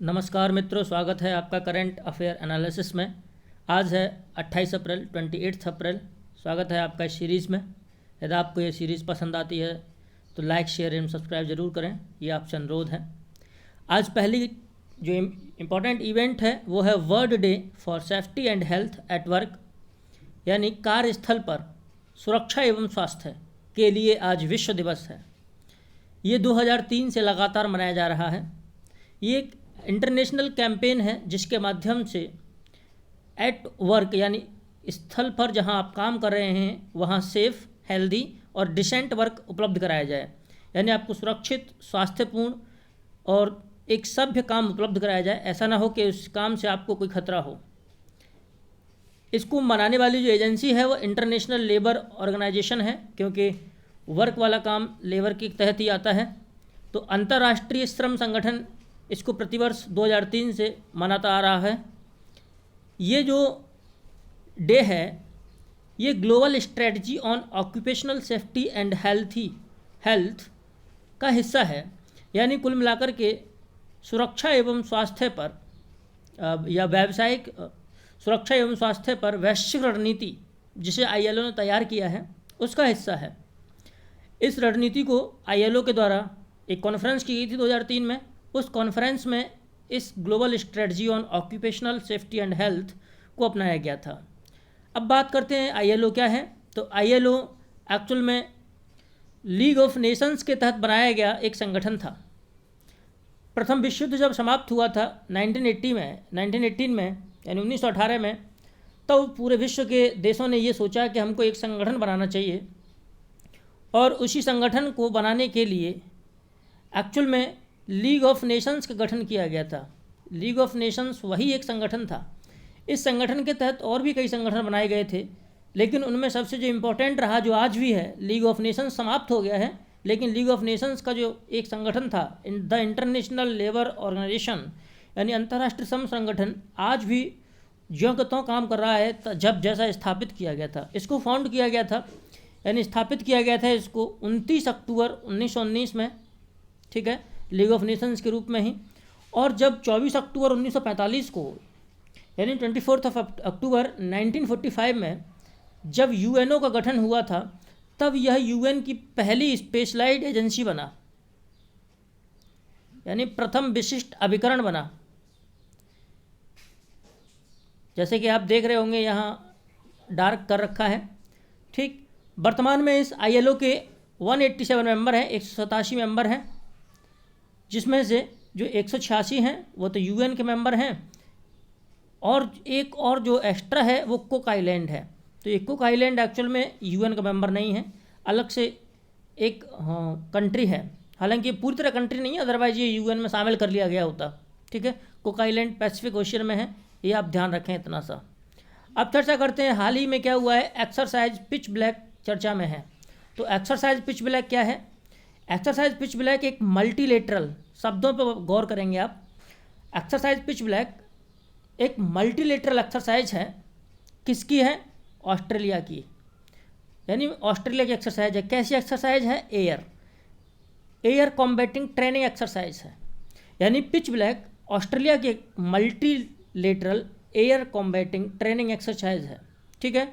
नमस्कार मित्रों, स्वागत है आपका करंट अफेयर एनालिसिस में। आज है 28 अप्रैल 28 अप्रैल। स्वागत है आपका इस सीरीज़ में। यदि आपको ये सीरीज़ पसंद आती है तो लाइक शेयर एंड सब्सक्राइब ज़रूर करें, ये आपसे अनुरोध है। आज पहली जो इम्पोर्टेंट इवेंट है वो है world day for safety and health at work, यानी कार्यस्थल पर सुरक्षा एवं स्वास्थ्य के लिए आज विश्व दिवस है। ये 2003 से लगातार मनाया जा रहा है। ये एक इंटरनेशनल कैंपेन है जिसके माध्यम से एट वर्क यानी स्थल पर जहां आप काम कर रहे हैं वहां सेफ, हेल्दी और डिसेंट वर्क उपलब्ध कराया जाए, यानी आपको सुरक्षित, स्वास्थ्यपूर्ण और एक सभ्य काम उपलब्ध कराया जाए। ऐसा ना हो कि उस काम से आपको कोई खतरा हो। इसको मनाने वाली जो एजेंसी है वो इंटरनेशनल लेबर ऑर्गेनाइजेशन है, क्योंकि वर्क वाला काम लेबर के तहत ही आता है। तो अंतर्राष्ट्रीय श्रम संगठन इसको प्रतिवर्ष 2003 से मनाता आ रहा है। ये जो डे है ये global strategy on occupational safety and health का हिस्सा है, यानी कुल मिलाकर के सुरक्षा एवं स्वास्थ्य पर या व्यावसायिक सुरक्षा एवं स्वास्थ्य पर वैश्विक रणनीति जिसे ILO ने तैयार किया है उसका हिस्सा है। इस रणनीति को ILO के द्वारा एक कॉन्फ्रेंस की गई थी 2003 में। उस कॉन्फ्रेंस में इस global strategy on occupational safety and health को अपनाया गया था। अब बात करते हैं ILO क्या है। तो ILO एक्चुअल में लीग ऑफ नेशंस के तहत बनाया गया एक संगठन था। प्रथम विश्व युद्ध जब समाप्त हुआ था 1918 में यानी 1918 में, तो पूरे विश्व के देशों ने ये सोचा कि हमको एक संगठन बनाना चाहिए, और उसी संगठन को बनाने के लिए एक्चुअल में लीग ऑफ नेशंस का गठन किया गया था। लीग ऑफ नेशंस वही एक संगठन था। इस संगठन के तहत और भी कई संगठन बनाए गए थे, लेकिन उनमें सबसे जो इम्पोर्टेंट रहा, जो आज भी है, लीग ऑफ नेशंस समाप्त हो गया है, लेकिन लीग ऑफ नेशंस का जो एक संगठन था द इंटरनेशनल लेबर ऑर्गेनाइजेशन यानी अंतर्राष्ट्रीय श्रम संगठन, आज भी ज्यों के त्यों काम कर रहा है जब जैसा स्थापित किया गया था। इसको फाउंड किया गया था यानी स्थापित किया गया था इसको 29 अक्टूबर 1919 में, ठीक है, लीग ऑफ नेशंस के रूप में ही। और जब 24 अक्टूबर 1945 को यानी 24 अक्टूबर 1945 में जब UNO का गठन हुआ था, तब यह UN की पहली स्पेशलाइज्ड एजेंसी बना, यानी प्रथम विशिष्ट अभिकरण बना। जैसे कि आप देख रहे होंगे यहाँ डार्क कर रखा है, ठीक। वर्तमान में इस ILO के 187 मेंबर हैं, 187 मेंबर हैं, जिसमें से जो 186 हैं वो तो UN के मेंबर हैं, और एक और जो एक्स्ट्रा है वो कुक आइलैंड है। तो ये कुक आइलैंड एक्चुअल में UN का मेंबर नहीं है, अलग से एक कंट्री है। हालांकि ये पूरी तरह कंट्री नहीं है, अदरवाइज ये UN में शामिल कर लिया गया होता, ठीक है। कुक आइलैंड पैसिफिक ओशियन में है, ये आप ध्यान रखें इतना सा। अब चर्चा करते हैं हाल ही में क्या हुआ है। एक्सरसाइज पिच ब्लैक चर्चा में है। तो एक्सरसाइज पिच ब्लैक क्या है। एक्सरसाइज पिच ब्लैक एक मल्टीलेटरल, शब्दों पर गौर करेंगे आप। एक्सरसाइज पिच ब्लैक एक मल्टीलेटरल एक्सरसाइज है। किसकी है? ऑस्ट्रेलिया की, यानी ऑस्ट्रेलिया की एक्सरसाइज है। कैसी एक्सरसाइज है? एयर कॉम्बैटिंग ट्रेनिंग एक्सरसाइज है। यानी पिच ब्लैक ऑस्ट्रेलिया की multilateral air combating training exercise है, ठीक है।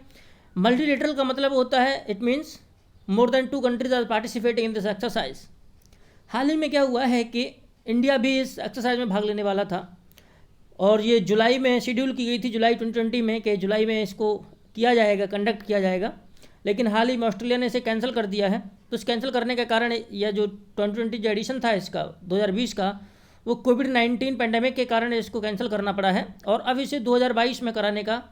मल्टीलेटरल का मतलब होता है it means more than 2 countries are participating in this exercise. हाल ही में क्या हुआ है कि इंडिया भी इस एक्सरसाइज में भाग लेने वाला था, और ये जुलाई में शेड्यूल की गई थी, जुलाई 2020 में, कि जुलाई में इसको किया जाएगा, कंडक्ट किया जाएगा। लेकिन हाल ही में ऑस्ट्रेलिया ने इसे कैंसिल कर दिया है। तो इस कैंसिल करने के कारण यह जो 2020 जो एडिशन था इसका 2020 का, वो कोविड-19 पैंडेमिक के कारण इसको कैंसिल करना पड़ा है, और अब इसे 2022 में कराने का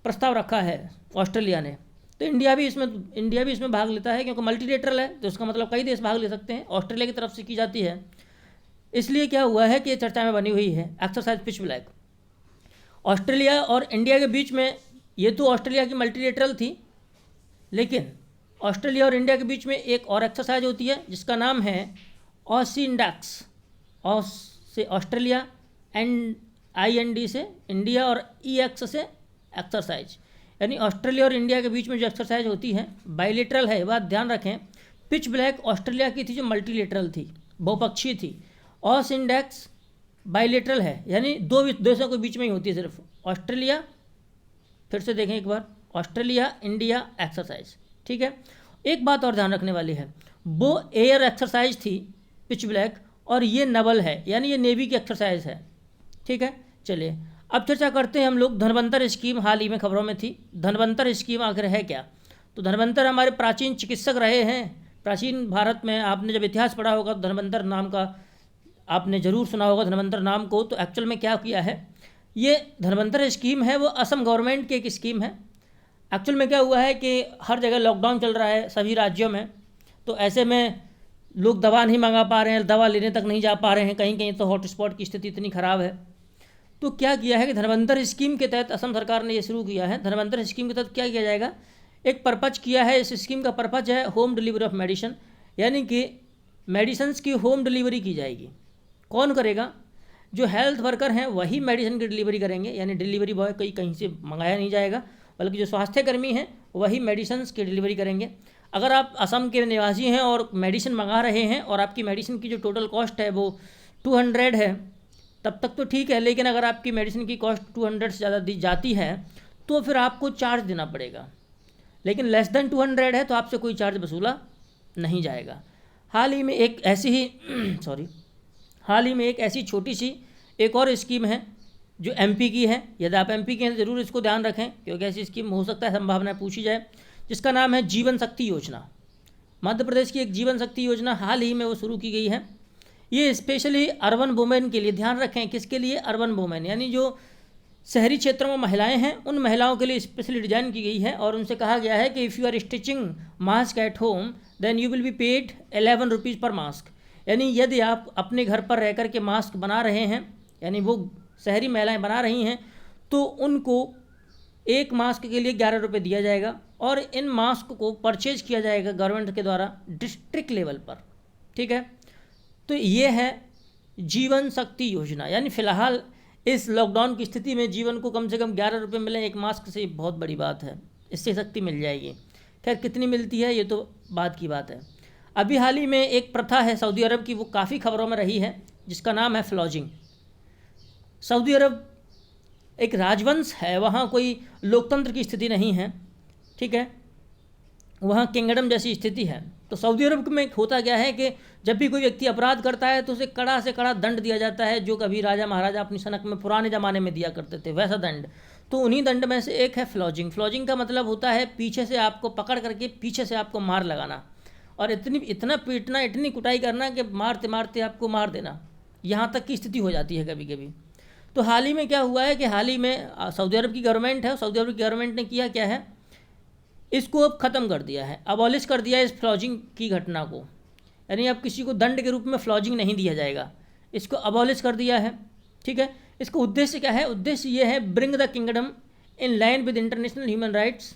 प्रस्ताव रखा है ऑस्ट्रेलिया ने। तो इंडिया भी इसमें भाग लेता है, क्योंकि मल्टीलेटरल है, तो इसका मतलब कई देश भाग ले सकते हैं। ऑस्ट्रेलिया की तरफ से की जाती है, इसलिए क्या हुआ है कि ये चर्चा में बनी हुई है एक्सरसाइज पिच ब्लैक। ऑस्ट्रेलिया और इंडिया के बीच में, ये तो ऑस्ट्रेलिया की मल्टीलेटरल थी, लेकिन ऑस्ट्रेलिया और इंडिया के बीच में एक और एक्सरसाइज होती है जिसका नाम है ऑसिंडैक्स। ऑस से ऑस्ट्रेलिया, IND से इंडिया, और EX से एक्सरसाइज, यानी ऑस्ट्रेलिया और इंडिया के बीच में जो एक्सरसाइज होती है बाइलेटरल है। बात ध्यान रखें, पिच ब्लैक ऑस्ट्रेलिया की थी जो मल्टीलेटरल थी, बहुपक्षीय थी। ऑस इंडेक्स बाइलेटरल है, यानी दो देशों के बीच में ही होती है सिर्फ। ऑस्ट्रेलिया, फिर से देखें एक बार, ऑस्ट्रेलिया इंडिया एक्सरसाइज, ठीक है। एक बात और ध्यान रखने वाली है, वो एयर एक्सरसाइज थी पिच ब्लैक, और ये नवल है, यानी ये नेवी की एक्सरसाइज है, ठीक है। चलिए अब चर्चा करते हैं हम लोग धन्वंतर स्कीम, हाल ही में खबरों में थी। धन्वंतर स्कीम आखिर है क्या? तो धन्वंतर हमारे प्राचीन चिकित्सक रहे हैं। प्राचीन भारत में आपने जब इतिहास पढ़ा होगा तो धन्वंतर नाम का आपने ज़रूर सुना होगा, धन्वंतर नाम को। तो एक्चुअल में क्या किया है, ये धन्वंतर स्कीम है वो असम गवर्नमेंट की एक स्कीम है। एक्चुअल में क्या हुआ है कि हर जगह लॉकडाउन चल रहा है सभी राज्यों में, तो ऐसे में लोग दवा नहीं मंगा पा रहे हैं, दवा लेने तक नहीं जा पा रहे हैं, कहीं कहीं तो हॉटस्पॉट की स्थिति इतनी ख़राब है। तो क्या किया है कि धन्वंतर स्कीम के तहत असम सरकार ने ये शुरू किया है। धन्वंतर स्कीम के तहत क्या किया जाएगा, एक पर्पज किया है। इस स्कीम का पर्पज है होम डिलीवरी ऑफ मेडिसिन, यानी कि मेडिसिन्स की होम डिलीवरी की जाएगी। कौन करेगा? जो हेल्थ वर्कर हैं वही मेडिसिन की डिलीवरी करेंगे, यानी डिलीवरी बॉय कहीं से मंगाया नहीं जाएगा, बल्कि जो स्वास्थ्यकर्मी हैं वही मेडिसिन्स की डिलीवरी करेंगे। अगर आप असम के निवासी हैं और मेडिसिन मंगा रहे हैं और आपकी मेडिसिन की जो टोटल कॉस्ट है वो 200 है, तब तक तो ठीक है। लेकिन अगर आपकी मेडिसिन की कॉस्ट 200 से ज़्यादा दी जाती है तो फिर आपको चार्ज देना पड़ेगा। लेकिन लेस देन 200 है तो आपसे कोई चार्ज वसूला नहीं जाएगा। हाल ही में एक ऐसी ही हाल ही में एक ऐसी छोटी सी एक और स्कीम है जो एमपी की है। यदि आप एमपी के हैं तो ज़रूर इसको ध्यान रखें, क्योंकि ऐसी स्कीम हो सकता है संभावना पूछी जाए, जिसका नाम है जीवन शक्ति योजना। मध्य प्रदेश की एक जीवन शक्ति योजना हाल ही में वो शुरू की गई है। ये स्पेशली अर्बन वुमेन के लिए, ध्यान रखें किसके लिए, अर्बन वुमेन, यानी जो शहरी क्षेत्रों में महिलाएं हैं उन महिलाओं के लिए स्पेशली डिजाइन की गई है। और उनसे कहा गया है कि if you are stitching mask at home then you will be paid 11 rupees per mask, यानी यदि आप अपने घर पर रह कर के मास्क बना रहे हैं, यानी वो शहरी महिलाएं बना रही हैं, तो उनको एक मास्क के लिए 11 रुपये दिया जाएगा। और इन मास्क को परचेज किया जाएगा गवर्नमेंट के द्वारा डिस्ट्रिक्ट लेवल पर, ठीक है। तो ये है जीवन शक्ति योजना, यानी फ़िलहाल इस लॉकडाउन की स्थिति में जीवन को कम से कम 11 रुपये मिलें एक मास्क से, बहुत बड़ी बात है, इससे शक्ति मिल जाएगी। खैर कितनी मिलती है ये तो बात की बात है। अभी हाल ही में एक प्रथा है सऊदी अरब की, वो काफ़ी खबरों में रही है, जिसका नाम है फ्लॉजिंग। सऊदी अरब एक राजवंश है, वहाँ कोई लोकतंत्र की स्थिति नहीं है, ठीक है, वहाँ किंगडम जैसी स्थिति है। तो सऊदी अरब में होता क्या है कि जब भी कोई व्यक्ति अपराध करता है तो उसे कड़ा से कड़ा दंड दिया जाता है, जो कभी राजा महाराजा अपनी सनक में पुराने ज़माने में दिया करते थे, वैसा दंड। तो उन्हीं दंड में से एक है फ्लॉजिंग। फ्लॉजिंग का मतलब होता है पीछे से आपको पकड़ करके पीछे से आपको मार लगाना, और इतना पीटना, इतनी कुटाई करना कि मारते मारते आपको मार देना, यहाँ तक की स्थिति हो जाती है कभी कभी। तो हाल ही में क्या हुआ है कि हाल ही में सऊदी अरब की गवर्नमेंट है, सऊदी अरब की गवर्नमेंट ने किया क्या है, इसको अब ख़त्म कर दिया है, अबॉलिश कर दिया है इस फ्लॉजिंग की घटना को। यानी अब किसी को दंड के रूप में फ्लॉजिंग नहीं दिया जाएगा, इसको अबॉलिश कर दिया है, ठीक है। इसका उद्देश्य क्या है? उद्देश्य ये है bring the kingdom in line with international human rights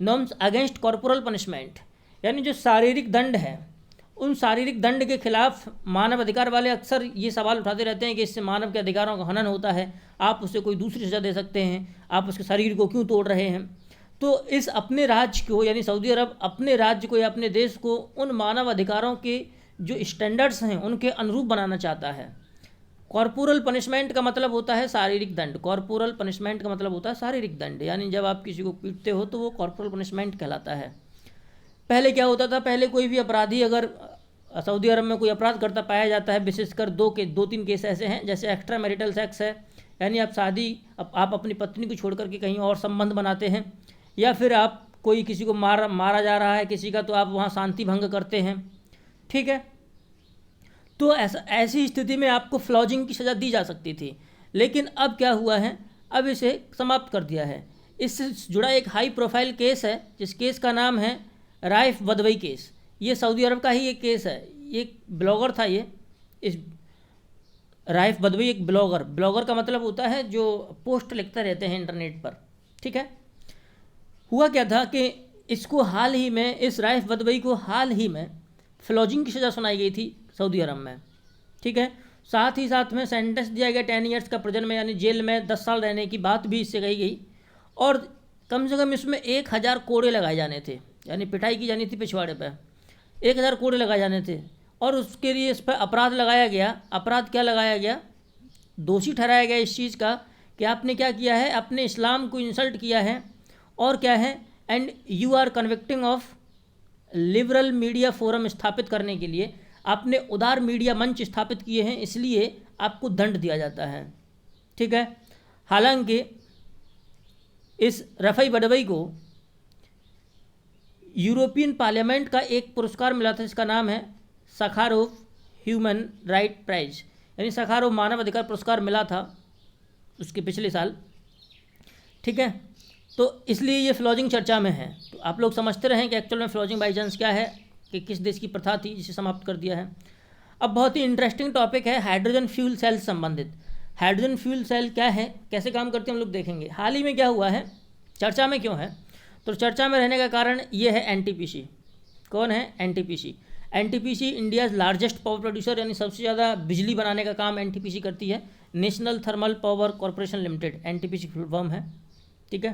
norms against corporal punishment, यानी जो शारीरिक दंड है उन शारीरिक दंड के खिलाफ मानव अधिकार वाले अक्सर ये सवाल उठाते रहते हैं कि इससे मानव के अधिकारों का हनन होता है, आप उसे कोई दूसरी सज़ा दे सकते हैं, आप उसके शरीर को क्यों तोड़ रहे हैं। तो इस अपने राज्य को, यानी सऊदी अरब अपने राज्य को या अपने देश को उन मानव अधिकारों के जो स्टैंडर्ड्स हैं उनके अनुरूप बनाना चाहता है। कॉर्पोरल पनिशमेंट का मतलब होता है शारीरिक दंड, कॉर्पोरल पनिशमेंट का मतलब होता है शारीरिक दंड, यानी जब आप किसी को पीटते हो तो वो कॉर्पोरल पनिशमेंट कहलाता है। पहले क्या होता था, पहले कोई भी अपराधी अगर सऊदी अरब में कोई अपराध करता पाया जाता है, विशेषकर 2-3 केस ऐसे हैं, जैसे एक्स्ट्रा मैरिटल सेक्स है, यानी आप अपनी पत्नी को छोड़ करके कहीं और संबंध बनाते हैं, या फिर आप कोई किसी को मारा जा रहा है किसी का, तो आप वहाँ शांति भंग करते हैं, ठीक है। तो ऐसी स्थिति में आपको फ्लॉजिंग की सज़ा दी जा सकती थी, लेकिन अब क्या हुआ है, अब इसे समाप्त कर दिया है। इससे जुड़ा एक हाई प्रोफाइल केस है, जिस केस का नाम है राइफ बदवई केस। ये सऊदी अरब का ही एक केस है, ये ब्लॉगर था, ये इस राइफ बदवई एक ब्लॉगर का मतलब होता है जो पोस्ट लिखते रहते हैं इंटरनेट पर, ठीक है। हुआ क्या था कि इसको हाल ही में, इस राइफ बदवई को हाल ही में फ्लॉजिंग की सज़ा सुनाई गई थी सऊदी अरब में, ठीक है। साथ ही साथ में सेंटेंस दिया गया 10 ईयर्स का प्रिजन में, यानी जेल में 10 साल रहने की बात भी इससे कही गई, और कम से कम इसमें 1000 कोड़े लगाए जाने थे, यानी पिटाई की जानी थी पिछवाड़े पर, 1000 कोड़े लगाए जाने थे। और उसके लिए इस पर अपराध लगाया गया। अपराध क्या लगाया गया दोषी ठहराया गया इस चीज़ का कि आपने क्या किया है, अपने इस्लाम को इंसल्ट किया है, और क्या है, and you are convicting of liberal media forum स्थापित करने के लिए आपने उदार मीडिया मंच स्थापित किए हैं, इसलिए आपको दंड दिया जाता है। ठीक है। हालांकि इस रफ़ई बडवई को यूरोपियन पार्लियामेंट का एक पुरस्कार मिला था जिसका नाम है सखारोव ह्यूमन राइट प्राइज, यानी सखारोव मानव अधिकार पुरस्कार मिला था उसके पिछले साल। ठीक है। तो इसलिए ये फ्लॉजिंग चर्चा में है। तो आप लोग समझते रहें कि एक्चुअल में फ्लॉजिंग बाई चांस क्या है, कि किस देश की प्रथा थी जिसे समाप्त कर दिया है। अब बहुत ही इंटरेस्टिंग टॉपिक है हाइड्रोजन फ्यूल सेल से संबंधित। हाइड्रोजन फ्यूल सेल क्या है, कैसे काम करते हैं, हम लोग देखेंगे। हाल ही में क्या हुआ है, चर्चा में क्यों है, तो चर्चा में रहने का कारण ये है एनटीपीसी। कौन है, NTPC. NTPC India's largest power producer, यानी सबसे ज़्यादा बिजली बनाने का काम एनटीपीसी करती है। National thermal power corporation limited, NTPC full form है। ठीक है,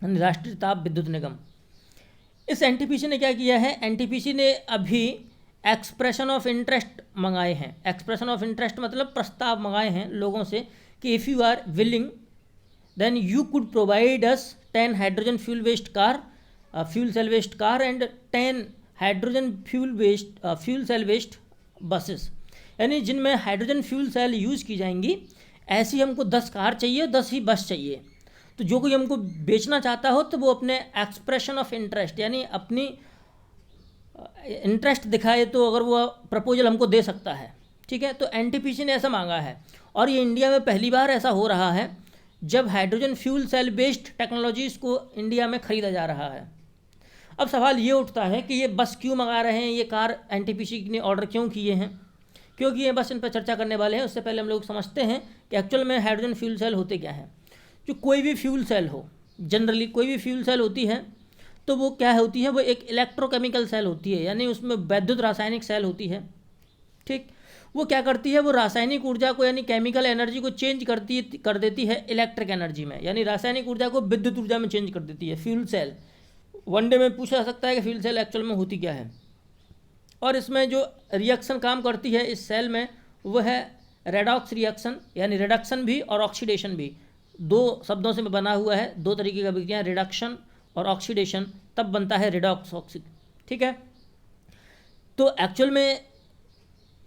यानी राष्ट्रीय ताप विद्युत निगम। इस एनटीपीसी ने क्या किया है, एनटीपीसी ने अभी एक्सप्रेशन ऑफ इंटरेस्ट मंगाए हैं। एक्सप्रेशन ऑफ इंटरेस्ट मतलब प्रस्ताव मंगाए हैं लोगों से कि if you are willing then you could provide us 10 hydrogen fuel based car, fuel cell based car and 10 hydrogen fuel cell based buses, यानी जिनमें हाइड्रोजन फ्यूल सेल यूज़ की जाएंगी, ऐसी हमको 10 कार चाहिए, 10 ही बस चाहिए। तो जो कोई हमको बेचना चाहता हो तो वो अपने एक्सप्रेशन ऑफ इंटरेस्ट, यानी अपनी इंटरेस्ट दिखाए तो अगर वो प्रपोजल हमको दे सकता है। ठीक है। तो एनटीपीसी ने ऐसा मांगा है, और ये इंडिया में पहली बार ऐसा हो रहा है जब hydrogen fuel cell based technologies को इंडिया में ख़रीदा जा रहा है। अब सवाल ये उठता है कि ये बस क्यों मंगा रहे हैं, ये कार एनटीपीसी ने ऑर्डर क्यों किए हैं, क्योंकि ये बस इन पर चर्चा करने वाले हैं। उससे पहले हम लोग समझते हैं कि एक्चुअल में हाइड्रोजन फ्यूल सेल होते क्या हैं। जो कोई भी फ्यूल सेल हो, जनरली कोई भी फ्यूल सेल होती है तो वो क्या होती है, वो एक इलेक्ट्रोकेमिकल सेल होती है, यानी उसमें वैद्युत रासायनिक सेल होती है। ठीक, वो क्या करती है, वो रासायनिक ऊर्जा को यानी केमिकल एनर्जी को चेंज कर देती है इलेक्ट्रिक एनर्जी में, यानी रासायनिक ऊर्जा को विद्युत ऊर्जा में चेंज कर देती है फ्यूल सेल। वनडे में पूछा जा सकता है कि फ्यूल सेल एक्चुअल में होती क्या है, और इसमें जो रिएक्शन काम करती है इस सेल में वो है रेडॉक्स रिएक्शन, यानी रिडक्शन भी और ऑक्सीडेशन भी। दो शब्दों से बना हुआ है, दो तरीके का विक्रिया, रिडक्शन और ऑक्सीडेशन, तब बनता है रिडॉक्स ऑक्सी। ठीक है। तो एक्चुअल में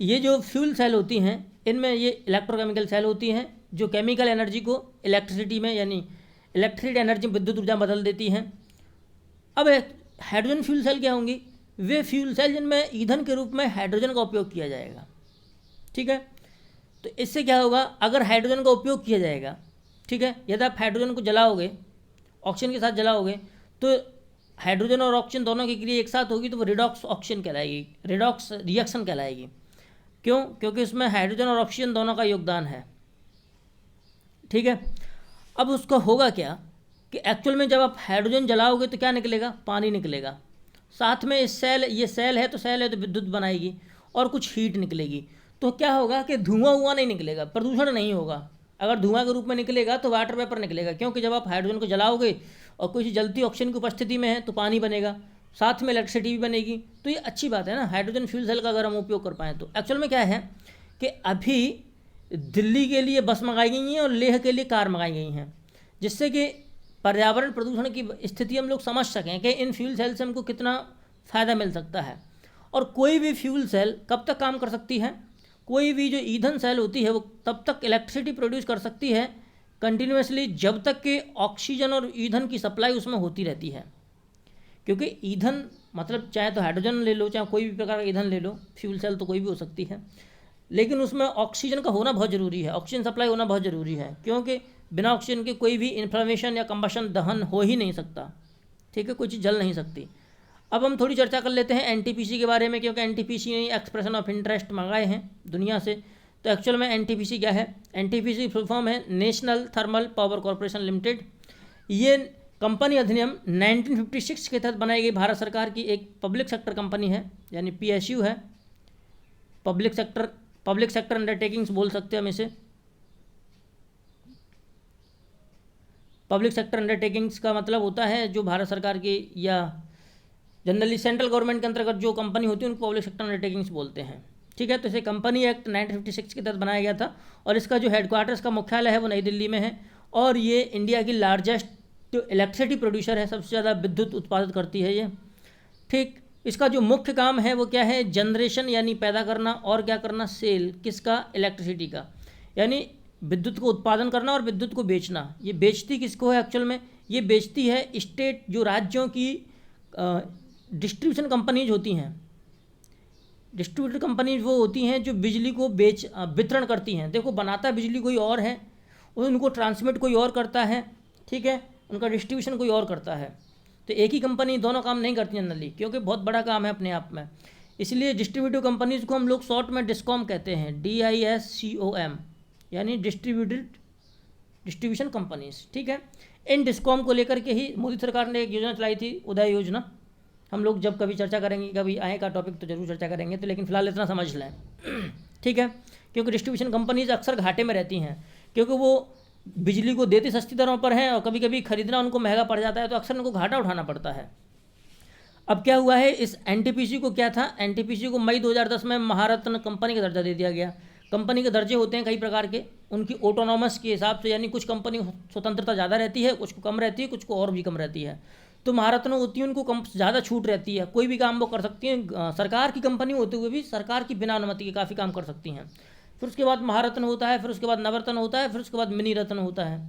ये जो फ्यूल सेल होती हैं इनमें ये इलेक्ट्रोकेमिकल सेल होती हैं जो केमिकल एनर्जी को इलेक्ट्रिसिटी में, यानी इलेक्ट्रिक एनर्जी विद्युत ऊर्जा बदल देती हैं। अब हाइड्रोजन फ्यूल सेल क्या होंगी, वे फ्यूल सेल जिनमें ईंधन के रूप में हाइड्रोजन का उपयोग किया जाएगा। ठीक है। तो इससे क्या होगा, अगर हाइड्रोजन का उपयोग किया जाएगा, ठीक है, यदि आप हाइड्रोजन को जलाओगे, ऑक्सीजन के साथ जलाओगे, तो हाइड्रोजन और ऑक्सीजन दोनों की क्रिया एक साथ होगी तो वो रिडॉक्स ऑक्सीजन कहलाएगी, रिडॉक्स रिएक्शन कहलाएगी। क्यों, क्योंकि उसमें हाइड्रोजन और ऑक्सीजन दोनों का योगदान है। ठीक है। अब उसका होगा क्या कि एक्चुअल में जब आप हाइड्रोजन जलाओगे तो क्या निकलेगा, पानी निकलेगा। साथ में इस सेल, ये सेल है तो विद्युत बनाएगी और कुछ हीट निकलेगी। तो क्या होगा कि धुआं नहीं निकलेगा, प्रदूषण नहीं होगा। अगर धुआं के रूप में निकलेगा तो वाटर वेपर निकलेगा, क्योंकि जब आप हाइड्रोजन को जलाओगे और कोई जलती ऑक्सीजन की उपस्थिति में है तो पानी बनेगा, साथ में इलेक्ट्रिसिटी भी बनेगी। तो ये अच्छी बात है ना, हाइड्रोजन फ्यूल सेल का अगर हम उपयोग कर पाएँ तो। एक्चुअल में क्या है कि अभी दिल्ली के लिए बस मंगाई गई हैं और लेह के लिए कार मंगाई गई हैं, जिससे कि पर्यावरण प्रदूषण की स्थिति हम लोग समझ सकें कि इन फ्यूल सेल से हमको कितना फ़ायदा मिल सकता है। और कोई भी फ्यूल सेल कब तक काम कर सकती है, कोई भी जो ईंधन सेल होती है वो तब तक इलेक्ट्रिसिटी प्रोड्यूस कर सकती है कंटिन्यूसली जब तक कि ऑक्सीजन और ईंधन की सप्लाई उसमें होती रहती है। क्योंकि ईंधन मतलब चाहे तो हाइड्रोजन ले लो, चाहे कोई भी प्रकार का ईंधन ले लो, फ्यूल सेल तो कोई भी हो सकती है, लेकिन उसमें ऑक्सीजन का होना बहुत ज़रूरी है, ऑक्सीजन सप्लाई होना बहुत ज़रूरी है, क्योंकि बिना ऑक्सीजन के कोई भी इन्फ्लेमेशन या कंबशन, दहन हो ही नहीं सकता। ठीक है, कोई चीज़ जल नहीं सकती। अब हम थोड़ी चर्चा कर लेते हैं एनटीपीसी के बारे में, क्योंकि एनटीपीसी ने एक्सप्रेशन ऑफ इंटरेस्ट मंगाए हैं दुनिया से। तो एक्चुअल में एनटीपीसी क्या है, एनटीपीसी फुल फॉर्म है national thermal power corporation limited. ये कंपनी अधिनियम 1956 के तहत बनाई गई भारत सरकार की एक पब्लिक सेक्टर कंपनी है, यानी पीएसयू है, पब्लिक सेक्टर अंडरटेकिंग्स बोल सकते हैं हम इसे। पब्लिक सेक्टर अंडरटेकिंग्स का मतलब होता है जो भारत सरकार की या जनरली सेंट्रल गवर्नमेंट के अंतर्गत जो कंपनी होती है उनको पब्लिक सेक्टर अंडरटेकिंग्स बोलते हैं। ठीक है। तो इसे कंपनी एक्ट 1956 के तहत बनाया गया था और इसका जो हेडक्वार्टर्स का मुख्यालय है वो नई दिल्ली में है और ये इंडिया की लार्जेस्ट जो इलेक्ट्रिसिटी प्रोड्यूसर है, सबसे ज़्यादा विद्युत उत्पादित करती है ये। ठीक, इसका जो मुख्य काम है वो क्या है, जनरेशन यानी पैदा करना और क्या करना, सेल, किसका, इलेक्ट्रिसिटी का, यानी विद्युत को उत्पादन करना और विद्युत को बेचना। ये बेचती किसको है एक्चुअल में, ये बेचती है स्टेट, जो राज्यों की डिस्ट्रीब्यूशन कंपनीज होती हैं। डिस्ट्रीब्यूटर कंपनीज वो होती हैं जो बिजली को वितरण करती हैं। देखो, बनाता बिजली कोई और है, उनको ट्रांसमिट कोई और करता है, ठीक है, उनका डिस्ट्रीब्यूशन कोई और करता है। तो एक ही कंपनी दोनों काम नहीं करती जनरली, क्योंकि बहुत बड़ा काम है अपने आप में। इसलिए डिस्ट्रीब्यूटिव कंपनीज को हम लोग शॉर्ट में डिस्कॉम कहते हैं, DISCOM, यानी डिस्ट्रीब्यूशन कंपनीज, ठीक है। इन डिस्कॉम को लेकर के ही मोदी सरकार ने एक योजना चलाई थी, उदय योजना। हम लोग जब कभी चर्चा करेंगे, कभी आए का टॉपिक तो जरूर चर्चा करेंगे, तो लेकिन फिलहाल इतना समझ लें, ठीक है। क्योंकि डिस्ट्रीब्यूशन कंपनीज अक्सर घाटे में रहती हैं, क्योंकि वो बिजली को देती सस्ती दरों पर हैं और कभी कभी खरीदना उनको महंगा पड़ जाता है, तो अक्सर उनको घाटा उठाना पड़ता है। अब क्या हुआ है, इस NTPC को क्या था, NTPC को मई 2010 में महारत्न कंपनी का दर्जा दे दिया गया। कंपनी के दर्जे होते हैं कई प्रकार के, उनकी ऑटोनॉमस के हिसाब से, यानी कुछ कंपनी स्वतंत्रता ज़्यादा रहती है, कुछ को कम रहती है, कुछ को और भी कम रहती है। तो महारत्न होती है, उनको कम ज़्यादा छूट रहती है, कोई भी काम वो कर सकती हैं। सरकार की कंपनी होते हुए भी सरकार की बिना अनुमति के काफ़ी काम कर सकती हैं। फिर उसके बाद महारत्न होता है, फिर उसके बाद नवरत्न होता है, फिर उसके बाद मिनी रत्न होता है,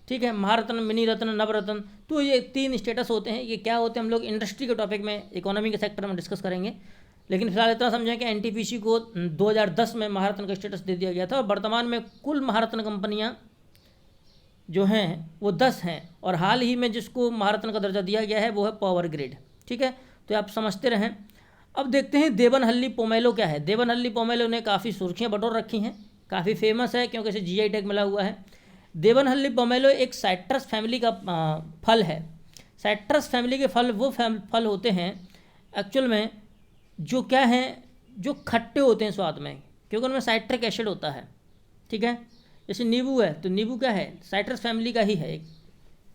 ठीक है। महारत्न, मिनी रत्न, नवरत्न, तो ये 3 स्टेटस होते हैं। ये क्या होते हैं हम लोग इंडस्ट्री के टॉपिक में, इकोनॉमी के सेक्टर में डिस्कस करेंगे, लेकिन फिलहाल इतना समझें कि NTPC को 2010 में महारत्न का स्टेटस दे दिया गया था और वर्तमान में कुल महारत्न कंपनियां जो हैं वो 10 हैं और हाल ही में जिसको महारत्न का दर्जा दिया गया है वो है पावर ग्रिड, ठीक है। तो आप समझते रहें। अब देखते हैं देवनहल्ली पोमेलो क्या है। देवनहल्ली पोमेलो ने काफ़ी सुर्खियाँ बटोर रखी हैं, काफ़ी फेमस है क्योंकि इसे GI टैग मिला हुआ है। देवनहल्ली पोमेलो एक साइट्रस फैमिली का फल है। साइट्रस फैमिली के फल वो फल होते हैं एक्चुअल में जो क्या हैं, जो खट्टे होते हैं स्वाद में, क्योंकि उनमें साइट्रिक एसिड होता है, ठीक है। जैसे नींबू है, तो नींबू क्या है, साइट्रस फैमिली का ही है एक,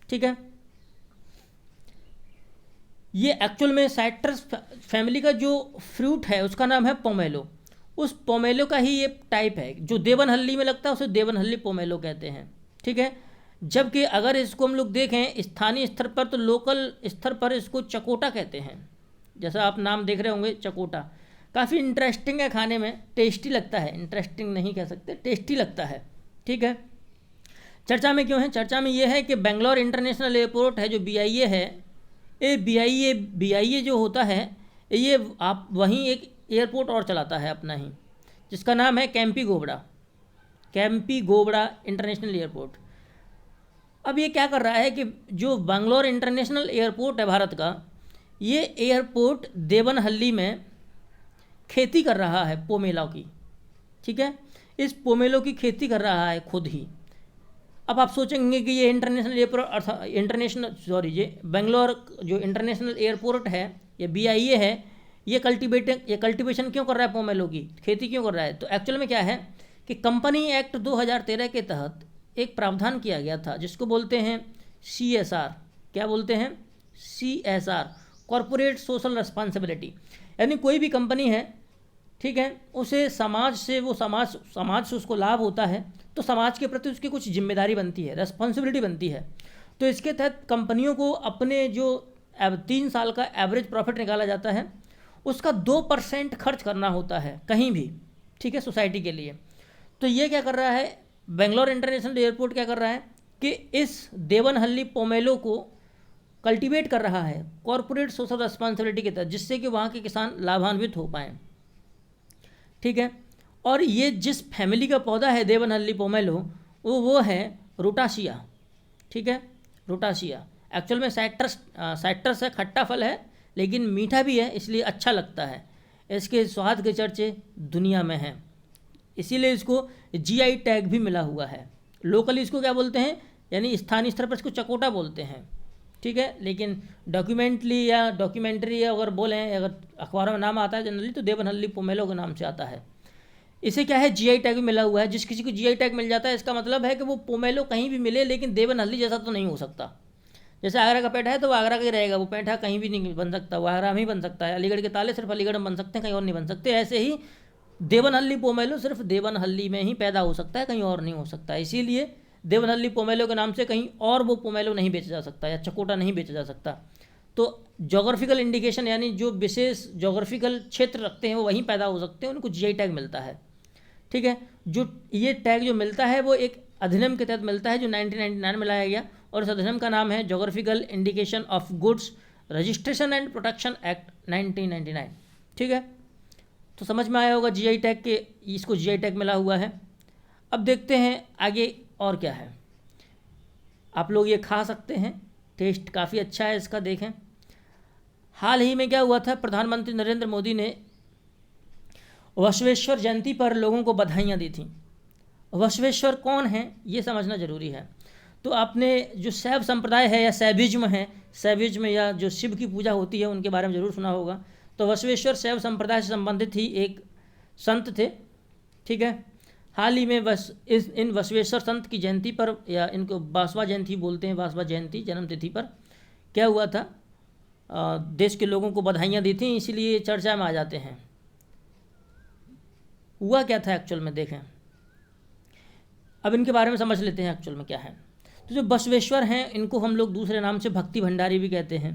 ठीक है। ये एक्चुअल में साइट्रस फैमिली का जो फ्रूट है उसका नाम है पोमेलो। उस पोमेलो का ही ये टाइप है जो देवनहल्ली में लगता है, उसे देवनहल्ली पोमेलो कहते हैं, ठीक है। जबकि अगर इसको हम लोग देखें स्थानीय स्तर पर, तो लोकल स्तर पर इसको चकोटा कहते हैं। जैसा आप नाम देख रहे होंगे, चकोटा, काफ़ी इंटरेस्टिंग है, खाने में टेस्टी लगता है, इंटरेस्टिंग नहीं कह सकते, टेस्टी लगता है, ठीक है। चर्चा में क्यों है, चर्चा में ये है कि बेंगलोर इंटरनेशनल एयरपोर्ट है जो BIA है, ये BIA जो होता है ये आप वहीं एक एयरपोर्ट और चलाता है अपना ही, जिसका नाम है कैंपीगोबड़ा इंटरनेशनल एयरपोर्ट। अब ये क्या कर रहा है कि जो बेंगलोर इंटरनेशनल एयरपोर्ट है भारत का, ये एयरपोर्ट देवनहल्ली में खेती कर रहा है पोमेलो की, ठीक है। इस पोमेलो की खेती कर रहा है खुद ही। अब आप सोचेंगे कि ये इंटरनेशनल एयरपोर्ट ये बेंगलोर जो इंटरनेशनल एयरपोर्ट है, ये BIA है, ये कल्टीवेशन क्यों कर रहा है, पोमेलो की खेती क्यों कर रहा है। तो एक्चुअल में क्या है कि कंपनी एक्ट 2013 के तहत एक प्रावधान किया गया था जिसको बोलते हैं CSR। क्या बोलते हैं, CSR, कॉरपोरेट सोशल रिस्पॉन्सिबिलिटी। यानी कोई भी कंपनी है, ठीक है, उसे समाज से उसको लाभ होता है, तो समाज के प्रति उसकी कुछ जिम्मेदारी बनती है, रेस्पॉन्सिबिलिटी बनती है। तो इसके तहत कंपनियों को अपने जो 3 साल का एवरेज प्रॉफिट निकाला जाता है उसका 2% खर्च करना होता है कहीं भी, ठीक है, सोसाइटी के लिए। तो ये क्या कर रहा है, बेंगलोर इंटरनेशनल एयरपोर्ट क्या कर रहा है कि इस देवनहल्ली पोमेलो को कल्टीवेट कर रहा है कॉरपोरेट सोशल रिस्पॉन्सिबिलिटी के तहत, जिससे कि वहाँ के किसान लाभान्वित हो पाएँ, ठीक है। और ये जिस फैमिली का पौधा है देवनहल्ली पोमेलो, वो है रोटाशिया, ठीक है, रोटाशिया। एक्चुअल में साइट्रस है, खट्टा फल है लेकिन मीठा भी है, इसलिए अच्छा लगता है। इसके स्वाद के चर्चे दुनिया में हैं, इसीलिए इसको GI टैग भी मिला हुआ है। लोकली इसको क्या बोलते हैं, यानी स्थानीय स्तर पर इसको चकोटा बोलते हैं, ठीक है। लेकिन डॉक्यूमेंट्री अगर बोलें, अगर अखबारों में नाम आता है जनरली, तो देवनहल्ली पोमेलो के नाम से आता है। इसे क्या है, GI टैग भी मिला हुआ है। जिस किसी को GI टैग मिल जाता है, इसका मतलब है कि वो पोमेलो कहीं भी मिले, लेकिन देवनहल्ली जैसा तो नहीं हो सकता। जैसे आगरा का पेठा है तो वो आगरा का ही रहेगा, वो पेठा कहीं भी नहीं बन सकता, वो आगरा में ही बन सकता है। अलीगढ़ के ताले सिर्फ अलीगढ़ में बन सकते हैं, कहीं और नहीं बन सकते। ऐसे ही देवनहल्ली पोमेलो सिर्फ देवनहल्ली में ही पैदा हो सकता है, कहीं और नहीं हो सकता है। इसीलिए देवनहल्ली पोमेलो के नाम से कहीं और वो पोमेलो नहीं बेचा जा सकता या चकोटा नहीं बेचा जा सकता। तो जोग्राफिकल इंडिकेशन यानी जो विशेष जोग्राफिकल क्षेत्र रखते हैं वो वहीं पैदा हो सकते हैं, उनको जीआई टैग मिलता है। ठीक है, जो ये टैग जो मिलता है वो एक अधिनियम के तहत मिलता है जो 1999 में लाया गया, और इस अधिनियम का नाम है geographical indication of goods registration and protection act 1999। ठीक है, तो समझ में आया होगा जीआई टैग के, इसको जीआई टैग मिला हुआ है। अब देखते हैं आगे और क्या है। आप लोग ये खा सकते हैं, टेस्ट काफ़ी अच्छा है इसका। देखें हाल ही में क्या हुआ था, प्रधानमंत्री नरेंद्र मोदी ने बसवेश्वर जयंती पर लोगों को बधाइयाँ दी थी। बसवेश्वर कौन है ये समझना जरूरी है। तो आपने जो शैव संप्रदाय है या शैविज्म है, शैविज्म या जो शिव की पूजा होती है उनके बारे में ज़रूर सुना होगा। तो बसवेश्वर शैव संप्रदाय से संबंधित ही एक संत थे। ठीक है, हाल ही में बस इन बसवेश्वर संत की जयंती पर, या इनको बासवा जयंती बोलते हैं, बासवा जयंती जन्मतिथि पर क्या हुआ था, देश के लोगों को बधाइयाँ दी थी, इसीलिए चर्चा में आ जाते हैं। हुआ क्या था एक्चुअल में, देखें अब इनके बारे में समझ लेते हैं एक्चुअल में क्या है। तो जो बसवेश्वर हैं इनको हम लोग दूसरे नाम से भक्ति भंडारी भी कहते हैं।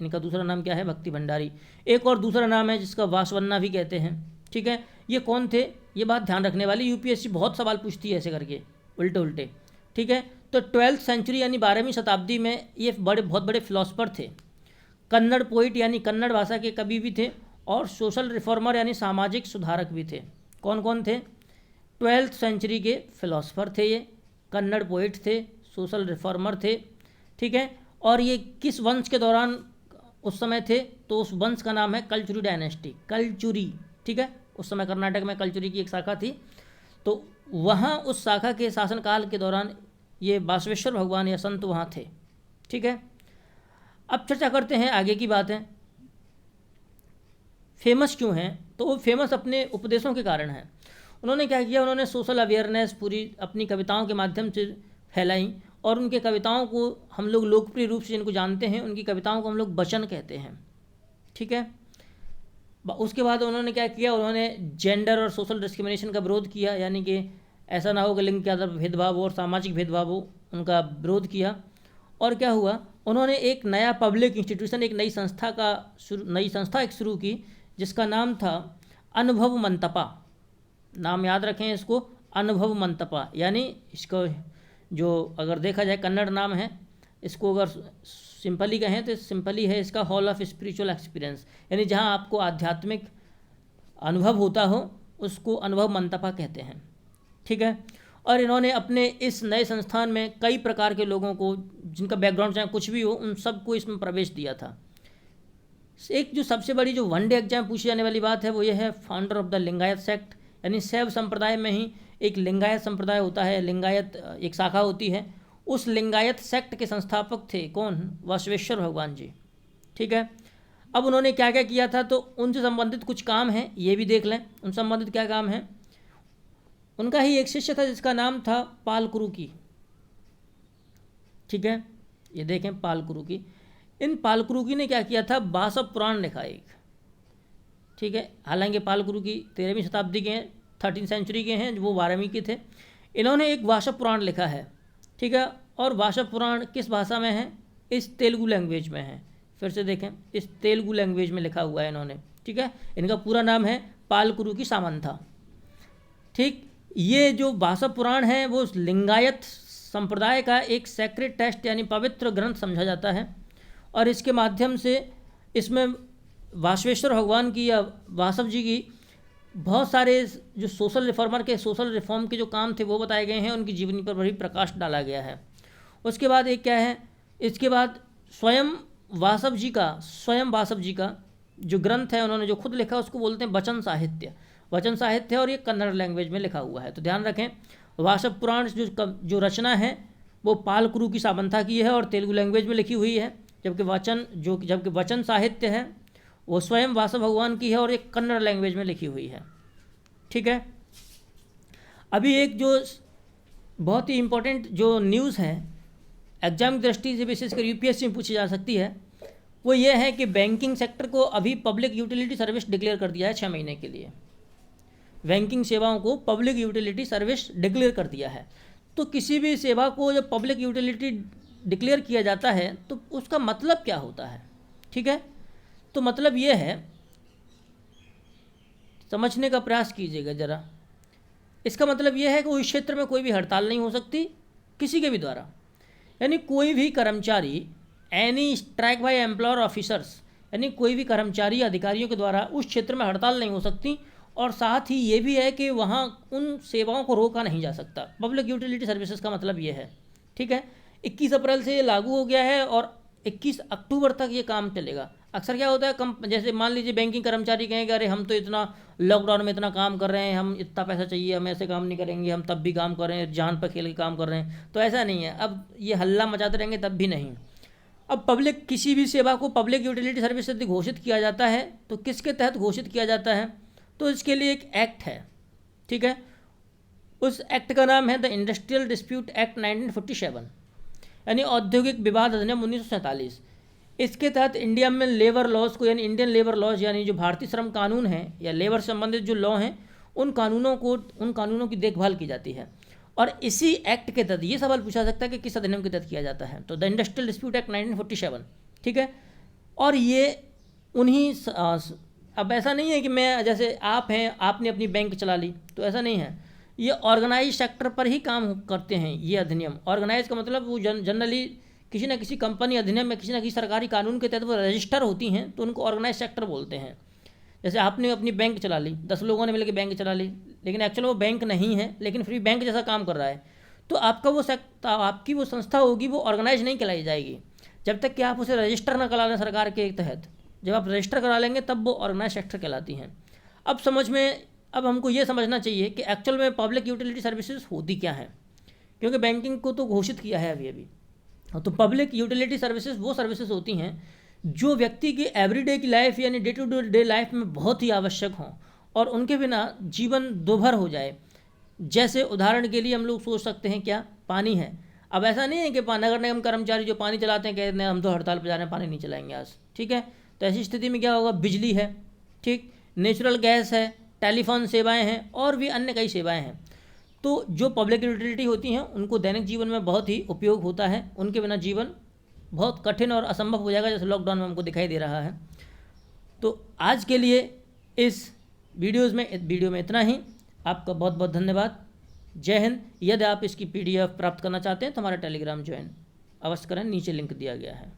इनका दूसरा नाम क्या है, भक्ति भंडारी। एक और दूसरा नाम है जिसका वासवन्ना भी कहते हैं। ठीक है, ये कौन थे, ये बात ध्यान रखने वाली, यूपीएससी बहुत सवाल पूछती है ऐसे करके उल्टे उल्टे। ठीक है, तो 12वीं सेंचुरी यानी 12वीं शताब्दी में ये बहुत बड़े फिलोसफर थे। कन्नड़ पोइट यानी कन्नड़ भाषा के कवि भी थे, और सोशल रिफॉर्मर यानी सामाजिक सुधारक भी थे। कौन कौन थे, 12वीं सेंचुरी के फिलोसफर थे ये, कन्नड़ पोइट थे, सोशल रिफॉर्मर थे। ठीक है, और ये किस वंश के दौरान उस समय थे, तो उस वंश का नाम है कलचुरी डायनेस्टी, कलचुरी। ठीक है, उस समय कर्नाटक में कलचुरी की एक शाखा थी, तो वहाँ उस शाखा के शासनकाल के दौरान ये बसवेश्वर भगवान या संत वहाँ थे। ठीक है, अब चर्चा करते हैं आगे की बातें। फेमस क्यों हैं, तो वो फेमस अपने उपदेशों के कारण हैं। उन्होंने क्या किया, उन्होंने सोशल अवेयरनेस पूरी अपनी कविताओं के माध्यम से फैलाई, और उनके कविताओं को हम लोग लोकप्रिय रूप से जिनको जानते हैं उनकी कविताओं को हम लोग वचन कहते हैं। ठीक है, उसके बाद उन्होंने क्या किया, उन्होंने जेंडर और सोशल डिस्क्रिमिनेशन का विरोध किया, यानी कि ऐसा ना हो कि लिंग के आधार पर भेदभाव हो और सामाजिक भेदभाव हो, उनका विरोध किया। और क्या हुआ, उन्होंने एक नया पब्लिक इंस्टीट्यूशन, एक नई संस्था एक शुरू की जिसका नाम था अनुभव मंतपा। नाम याद रखें इसको, अनुभव मंतपा, यानी इसको जो अगर देखा जाए कन्नड़ नाम है, इसको अगर सिंपली कहें तो सिंपली है इसका हॉल ऑफ स्पिरिचुअल एक्सपीरियंस, यानी जहां आपको आध्यात्मिक अनुभव होता हो उसको अनुभव मंतपा कहते हैं। ठीक है, और इन्होंने अपने इस नए संस्थान में कई प्रकार के लोगों को, जिनका बैकग्राउंड चाहे कुछ भी हो, उन सबको इसमें प्रवेश दिया था। एक जो सबसे बड़ी जो वन डे एग्जाम पूछी जाने वाली बात है वो ये है, founder of the Lingayat sect, यानी शैव संप्रदाय में ही एक लिंगायत संप्रदाय होता है, लिंगायत एक शाखा होती है, उस लिंगायत सेक्ट के संस्थापक थे कौन, बसवेश्वर भगवान जी। ठीक है, अब उन्होंने क्या क्या किया था, तो उनसे संबंधित कुछ काम हैं, ये भी देख लें उन संबंधित क्या काम है। उनका ही एक शिष्य था जिसका नाम था पालकुरुकी। ठीक है, ये देखें पालकुरुकी, इन पालकुरुकी ने क्या किया था, बासव पुराण लिखा एक। ठीक है, हालांकि पालकुरुकी 13वीं शताब्दी के हैं, 13वीं सेंचुरी के हैं, वो 12वीं के थे। इन्होंने एक वासव पुराण लिखा है। ठीक है, और वासव पुराण किस भाषा में है, इस तेलुगु लैंग्वेज में है। फिर से देखें, इस तेलुगु लैंग्वेज में लिखा हुआ है इन्होंने। ठीक है, इनका पूरा नाम है पालकुरुकी सामंथा। ठीक, ये जो वासव पुराण है वो लिंगायत संप्रदाय का एक सैक्रेड टेक्स्ट यानी पवित्र ग्रंथ समझा जाता है, और इसके माध्यम से इसमें बसवेश्वर भगवान की या वासव जी की बहुत सारे जो सोशल रिफॉर्मर के सोशल रिफॉर्म के जो काम थे वो बताए गए हैं, उनकी जीवनी पर भी प्रकाश डाला गया है। उसके बाद एक क्या है, इसके बाद स्वयं वासव जी का जो ग्रंथ है उन्होंने जो खुद लिखा उसको बोलते हैं वचन साहित्य, और ये कन्नड़ लैंग्वेज में लिखा हुआ है। तो ध्यान रखें, वासव पुराण जो रचना है वो पालकुरुकी सामंथा की है और तेलुगु लैंग्वेज में लिखी हुई है, जबकि वचन साहित्य है वो स्वयं वासव भगवान की है और एक कन्नड़ लैंग्वेज में लिखी हुई है। ठीक है, अभी एक जो बहुत ही इम्पोर्टेंट जो न्यूज़ है एग्जाम की दृष्टि से विशेषकर यूपीएससी में पूछी जा सकती है, वो ये है कि बैंकिंग सेक्टर को अभी पब्लिक यूटिलिटी सर्विस डिक्लेयर कर दिया है 6 महीने के लिए। बैंकिंग सेवाओं को पब्लिक यूटिलिटी सर्विस डिक्लेयर कर दिया है। तो किसी भी सेवा को जब पब्लिक यूटिलिटी डिक्लेयर किया जाता है तो उसका मतलब क्या होता है, ठीक है। तो मतलब ये है, समझने का प्रयास कीजिएगा ज़रा। इसका मतलब ये है कि उस क्षेत्र में कोई भी हड़ताल नहीं हो सकती किसी के भी द्वारा, यानी कोई भी कर्मचारी, any strike by employer officers, यानी कोई भी कर्मचारी अधिकारियों के द्वारा उस क्षेत्र में हड़ताल नहीं हो सकती। और साथ ही ये भी है कि वहाँ उन सेवाओं को रोका नहीं जा सकता। पब्लिक यूटिलिटी सर्विसेज का मतलब ये है, ठीक है। 21 अप्रैल से ये लागू हो गया है और 21 अक्टूबर तक ये काम चलेगा। अक्सर क्या होता है, जैसे मान लीजिए बैंकिंग कर्मचारी कहेंगे अरे हम तो इतना लॉकडाउन में इतना काम कर रहे हैं, हम इतना पैसा चाहिए, हम ऐसे काम नहीं करेंगे, हम तब भी काम कर रहे हैं, जान पर खेल के काम कर रहे हैं। तो ऐसा नहीं है, अब ये हल्ला मचाते रहेंगे तब भी नहीं। अब पब्लिक किसी भी सेवा को पब्लिक यूटिलिटी सर्विस यदि घोषित किया जाता है तो किसके तहत घोषित किया जाता है, तो इसके लिए एक एक्ट है, ठीक है। उस एक्ट का नाम है द इंडस्ट्रियल डिस्प्यूट एक्ट 1947, यानी औद्योगिक विवाद अधिनियम 1947। इसके तहत इंडिया में लेबर लॉज को, यानी इंडियन लेबर लॉज, यानी जो भारतीय श्रम कानून हैं या लेबर संबंधित जो लॉ हैं, उन कानूनों की देखभाल की जाती है। और इसी एक्ट के तहत ये सवाल पूछा सकता है कि किस अधिनियम के तहत किया जाता है, तो द इंडस्ट्रियल डिस्प्यूट एक्ट 1947, ठीक है। और ये उन्हीं अब ऐसा नहीं है कि मैं, जैसे आप हैं, आपने अपनी बैंक चला ली, तो ऐसा नहीं है। ये ऑर्गेनाइज सेक्टर पर ही काम करते हैं ये अधिनियम। ऑर्गेनाइज का मतलब वो जनरली किसी न किसी कंपनी अधिनियम में किसी न किसी सरकारी कानून के तहत वो रजिस्टर होती हैं, तो उनको ऑर्गेनाइज सेक्टर बोलते हैं। जैसे आपने अपनी बैंक चला ली, 10 लोगों ने मिलकर बैंक चला ली, लेकिन एक्चुअल वो बैंक नहीं है, लेकिन फिर भी बैंक जैसा काम कर रहा है, तो आपकी वो संस्था होगी वो ऑर्गेनाइज नहीं कहलाई जाएगी जब तक कि आप उसे रजिस्टर न करा लें सरकार के तहत। जब आप रजिस्टर करा लेंगे तब वो ऑर्गेनाइज सेक्टर कहलाती हैं। अब हमको ये समझना चाहिए कि एक्चुअल में पब्लिक यूटिलिटी सर्विसेज होती क्या है, क्योंकि बैंकिंग को तो घोषित किया है अभी। तो पब्लिक यूटिलिटी सर्विसेज वो सर्विसेज होती हैं जो व्यक्ति की एवरीडे की लाइफ यानी डे टू डे लाइफ में बहुत ही आवश्यक हों और उनके बिना जीवन दोभर हो जाए। जैसे उदाहरण के लिए हम लोग सोच सकते हैं क्या, पानी है। अब ऐसा नहीं है कि नगर निगम कर्मचारी जो पानी चलाते हैं कहते हैं हम तो हड़ताल पर जा रहे हैं, पानी नहीं चलाएंगे आज, ठीक है। तो ऐसी स्थिति में क्या होगा, बिजली है, ठीक, नेचुरल गैस है, टेलीफोन सेवाएं हैं और भी अन्य कई सेवाएं हैं। तो जो पब्लिक यूटिलिटी होती हैं उनको दैनिक जीवन में बहुत ही उपयोग होता है, उनके बिना जीवन बहुत कठिन और असंभव हो जाएगा, जैसे लॉकडाउन में हमको दिखाई दे रहा है। तो आज के लिए इस वीडियो में इतना ही। आपका बहुत बहुत धन्यवाद। जय हिंद। यदि आप इसकी PDF प्राप्त करना चाहते हैं तो हमारा टेलीग्राम ज्वाइन अवश्य करें, नीचे लिंक दिया गया है।